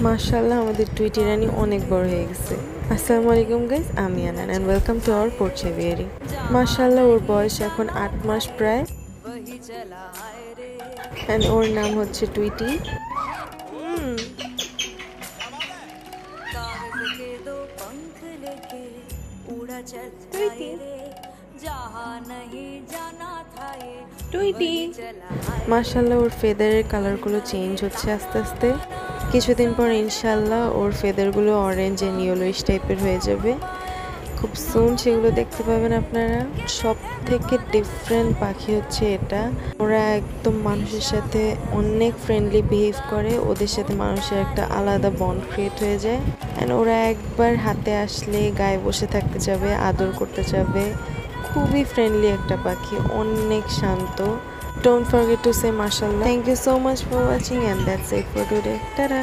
মাশাআল্লাহ আমাদের টুইটি রানী অনেক বড় হয়ে গেছে। আসসালামু আলাইকুম গাইস, আমি আনান এন্ড ওয়েলকাম টু আওয়ার পোর্ট্রেভিয়ারি। মাশাআল্লাহ ওর বয়স এখন 8 মাস প্রায় এন্ড ওর নাম হচ্ছে টুইটি। টুইটি মাশাআল্লাহ ওর ফেদারের কালারগুলো চেঞ্জ হচ্ছে আস্তে আস্তে। কিছুদিন পর ইনশাআল্লাহ ওর ফেদারগুলো অরেঞ্জ এন্ড ইয়েলোইশ টাইপের হয়ে যাবে। খুব সুন সেগুলো দেখতে পাবেন আপনারা। সব থেকে ডিফারেন্ট পাখি হচ্ছে এটা। ওরা একদম মানুষের সাথে অনেক ফ্রেন্ডলি বিহেভ করে, ওদের সাথে মানুষের একটা আলাদা বন্ড ক্রিয়েট হয়ে যায়। অ্যান্ড ওরা একবার হাতে আসলে গায়ে বসে থাকতে যাবে, আদর করতে যাবে। খুবই ফ্রেন্ডলি একটা পাখি, অনেক শান্ত। Don't forget to say mashallah. Thank you so much for watching and that's it for today. Ta-da!